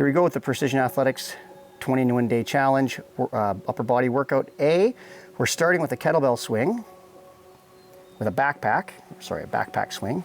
Here we go with the Precision Athletics 21-day challenge, upper body workout A. We're starting with a kettlebell swing with a backpack swing.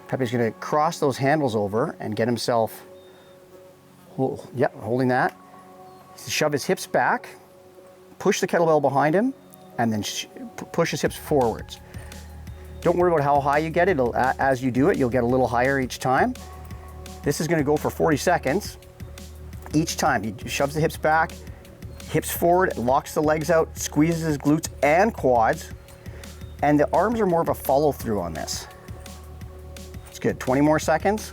Pepe's gonna cross those handles over and get himself, holding that. Shove his hips back, push the kettlebell behind him, and then push his hips forwards. Don't worry about how high you get it. As you do it, you'll get a little higher each time. This is gonna go for 40 seconds. Each time, he shoves the hips back, hips forward, locks the legs out, squeezes his glutes and quads, and the arms are more of a follow through on this. It's good, 20 more seconds.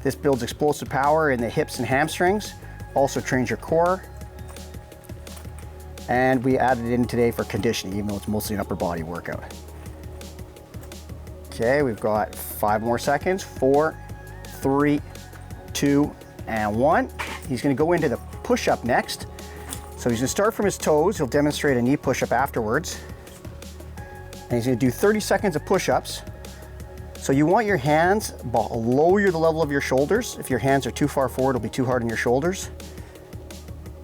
This builds explosive power in the hips and hamstrings, also trains your core. And we added it in today for conditioning, even though it's mostly an upper body workout. Okay, we've got 5 more seconds. 4, 3, 2, and 1. He's gonna go into the push-up next. So he's gonna start from his toes. He'll demonstrate a knee push-up afterwards. And he's gonna do 30 seconds of push-ups. So you want your hands below the level of your shoulders. If your hands are too far forward, it'll be too hard on your shoulders.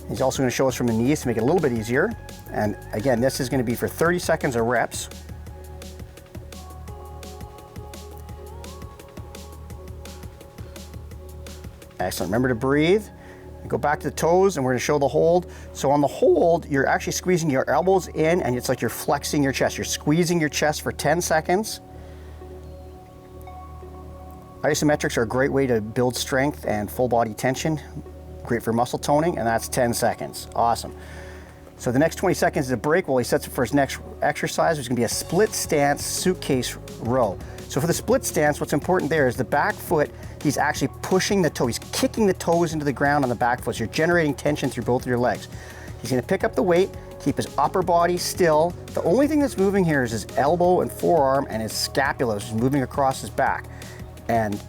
He's also gonna show us from the knees to make it a little bit easier. And again, this is gonna be for 30 seconds of reps. Excellent, remember to breathe. Go back to the toes and we're gonna show the hold. So on the hold, you're actually squeezing your elbows in and it's like you're flexing your chest. You're squeezing your chest for 10 seconds. Isometrics are a great way to build strength and full body tension. Great for muscle toning, and that's 10 seconds. Awesome. So the next 20 seconds is a break while he sets up for his next exercise, which is gonna be a split stance suitcase row. So for the split stance, what's important there is the back foot, he's actually pushing the toe. He's kicking the toes into the ground on the back foot. So you're generating tension through both of your legs. He's gonna pick up the weight, keep his upper body still. The only thing that's moving here is his elbow and forearm and his scapula, which is moving across his back. And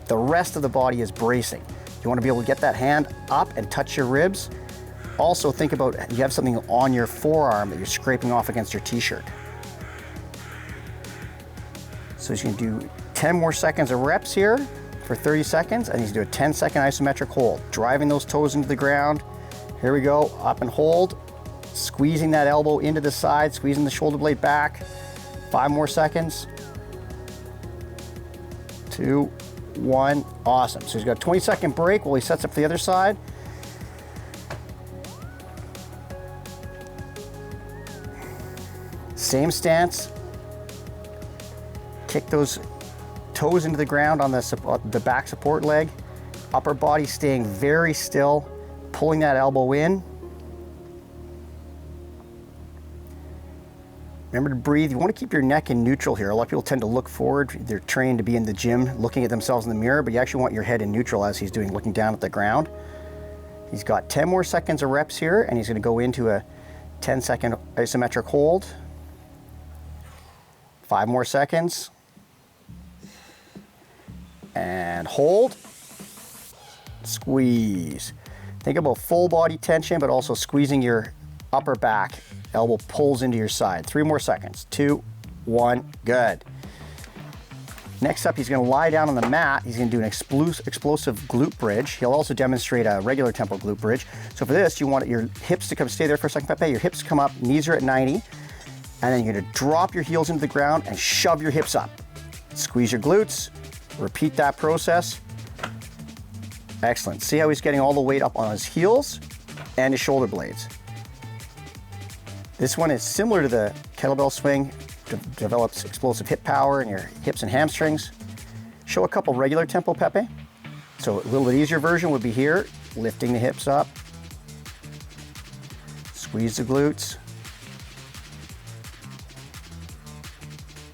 the rest of the body is bracing. You wanna be able to get that hand up and touch your ribs. Also think about, you have something on your forearm that you're scraping off against your t-shirt. So he's gonna do 10 more seconds of reps here for 30 seconds, and he's gonna do a 10-second isometric hold, driving those toes into the ground. Here we go, up and hold, squeezing that elbow into the side, squeezing the shoulder blade back. 5 more seconds. 2, 1, awesome. So he's got a 20-second break while he sets up the other side. Same stance. Kick those toes into the ground on the back support leg. Upper body staying very still, pulling that elbow in. Remember to breathe. You want to keep your neck in neutral here. A lot of people tend to look forward. They're trained to be in the gym looking at themselves in the mirror, but you actually want your head in neutral as he's doing, looking down at the ground. He's got 10 more seconds of reps here, and he's going to go into a 10-second isometric hold. 5 more seconds. And hold. Squeeze. Think about full body tension, but also squeezing your upper back. Elbow pulls into your side. 3 more seconds. 2, 1, good. Next up, he's gonna lie down on the mat. He's gonna do an explosive glute bridge. He'll also demonstrate a regular tempo glute bridge. So for this, you want your hips to stay there for a second, Pepe. Your hips come up, knees are at 90, and then you're gonna drop your heels into the ground and shove your hips up. Squeeze your glutes, repeat that process. Excellent. See how he's getting all the weight up on his heels and his shoulder blades. This one is similar to the kettlebell swing, develops explosive hip power in your hips and hamstrings. Show a couple regular tempo, Pepe. So a little bit easier version would be here, lifting the hips up, squeeze the glutes.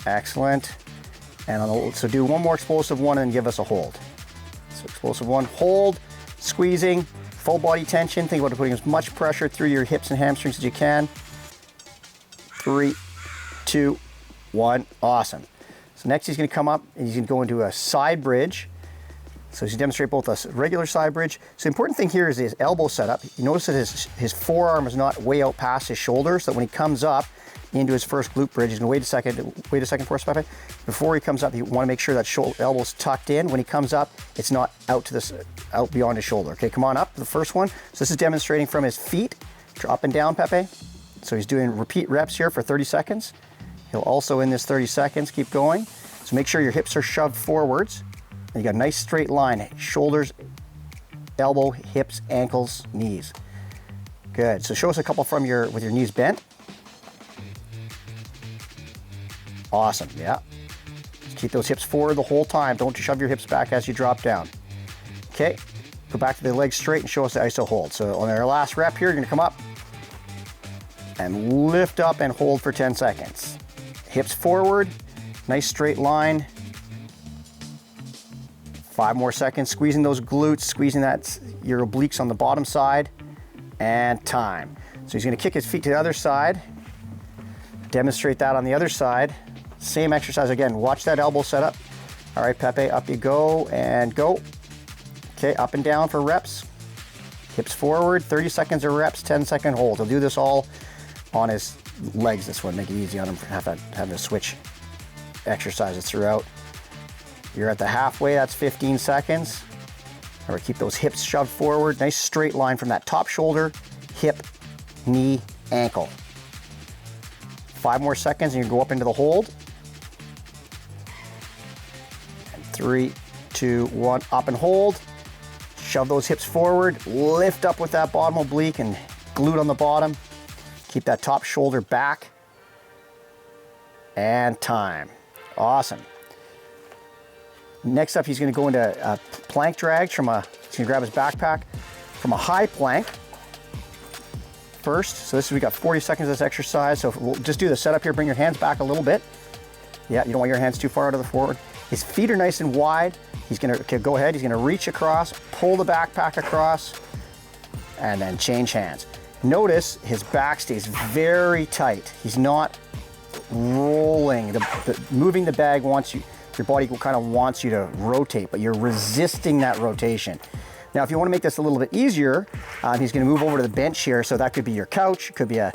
Excellent. And so do one more explosive one and give us a hold. So explosive one, hold, squeezing, full body tension. Think about putting as much pressure through your hips and hamstrings as you can. 3, 2, 1, awesome. So next he's gonna come up and he's gonna go into a side bridge. So he's gonna demonstrate both a regular side bridge. So the important thing here is his elbow setup. You notice that his forearm is not way out past his shoulder, so that when he comes up, into his first glute bridge. He's gonna wait a second for us, Pepe. Before he comes up, you wanna make sure that elbow's tucked in. When he comes up, it's not out beyond his shoulder. Okay, come on up, the first one. So this is demonstrating from his feet, up and down, Pepe. So he's doing repeat reps here for 30 seconds. He'll also, in this 30 seconds, keep going. So make sure your hips are shoved forwards. And you got a nice straight line, shoulders, elbow, hips, ankles, knees. Good, so show us a couple from with your knees bent. Awesome, yeah. Just keep those hips forward the whole time. Don't shove your hips back as you drop down. Okay, go back to the legs straight and show us the iso hold. So on our last rep here, you're gonna come up and lift up and hold for 10 seconds. Hips forward, nice straight line. 5 more seconds, squeezing those glutes, squeezing your obliques on the bottom side, and time. So he's gonna kick his feet to the other side, demonstrate that on the other side. Same exercise again, watch that elbow set up. All right, Pepe, up you go and go. Okay, up and down for reps. Hips forward, 30 seconds of reps, 10-second hold. He'll do this all on his legs this one, make it easy on him, having to switch exercises throughout. You're at the halfway, that's 15 seconds. All right, keep those hips shoved forward, nice straight line from that top shoulder, hip, knee, ankle. 5 more seconds and you go up into the hold. And 3, 2, 1, up and hold. Shove those hips forward, lift up with that bottom oblique and glute on the bottom. Keep that top shoulder back. And time. Awesome. Next up, he's gonna go into a plank drag he's gonna grab his backpack from a high plank first. So we got 40 seconds of this exercise. So we'll just do the setup here. Bring your hands back a little bit. Yeah, you don't want your hands too far out of the forward. His feet are nice and wide. He's gonna, okay, go ahead. He's gonna reach across, pull the backpack across, and then change hands. Notice his back stays very tight. He's not rolling. Moving the bag wants you, your body kind of wants you to rotate, but you're resisting that rotation. Now, if you want to make this a little bit easier, he's going to move over to the bench here. So that could be your couch, it could be a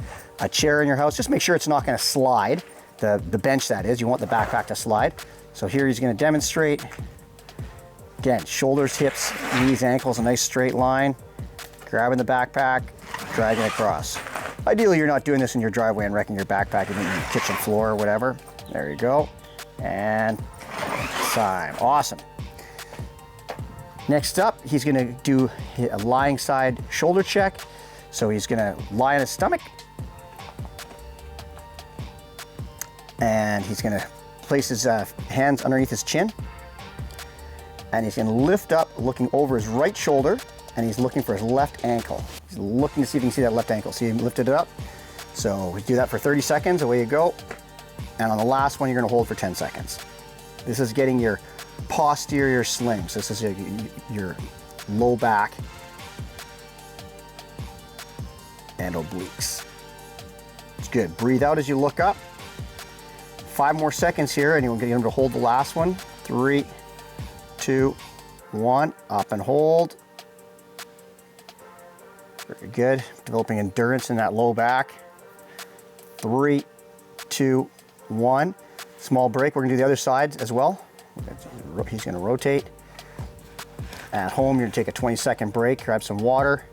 chair in your house. Just make sure it's not going to slide. The bench, that is. You want the backpack to slide. So here he's going to demonstrate. Again, shoulders, hips, knees, ankles, a nice straight line. Grabbing the backpack, dragging it across. Ideally, you're not doing this in your driveway and wrecking your backpack in your kitchen floor or whatever. There you go. And time. Awesome. Next up, he's gonna do a lying side shoulder check. So he's gonna lie on his stomach. And he's gonna place his hands underneath his chin. And he's gonna lift up, looking over his right shoulder, and he's looking for his left ankle. He's looking to see if you can see that left ankle. See him lifted it up? So we do that for 30 seconds, away you go. And on the last one, you're gonna hold for 10 seconds. This is getting your posterior slings. This is your low back and obliques. It's good. Breathe out as you look up. 5 more seconds here, and you'll get him to hold the last one. 3, 2, 1, up and hold. Very good. Developing endurance in that low back. 3, 2, 1. Small break. We're gonna do the other side as well. He's gonna rotate. At home, you're gonna take a 20-second break, grab some water,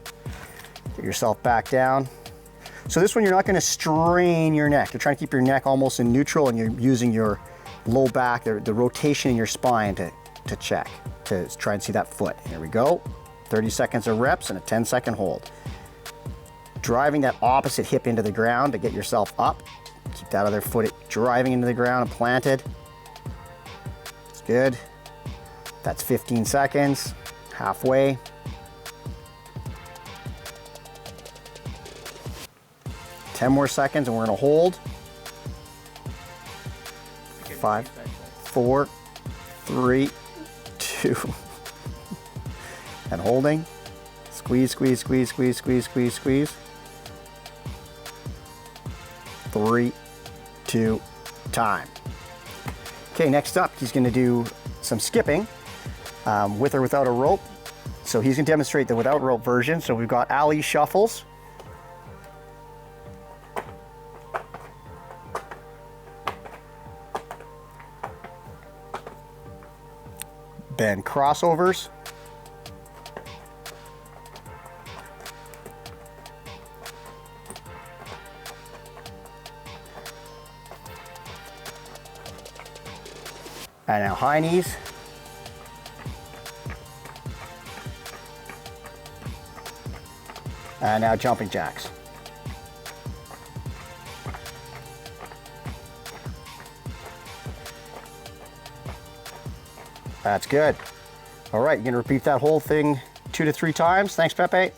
get yourself back down. So this one, you're not gonna strain your neck. You're trying to keep your neck almost in neutral, and you're using your low back, the rotation in your spine to check, to try and see that foot. Here we go. 30 seconds of reps and a 10-second hold. Driving that opposite hip into the ground to get yourself up. Keep that other foot driving into the ground and planted. It's good. That's 15 seconds, halfway. Ten more seconds and we're gonna hold. 5, 4, 3, 2, and holding. Squeeze, squeeze, squeeze, squeeze, squeeze, squeeze, squeeze. 3, 2, time. Okay, next up, he's gonna do some skipping with or without a rope. So he's gonna demonstrate the without rope version. So we've got alley shuffles. bend crossovers. And now high knees. And now jumping jacks. That's good. All right, you're gonna repeat that whole thing 2 to 3 times. Thanks, Pepe.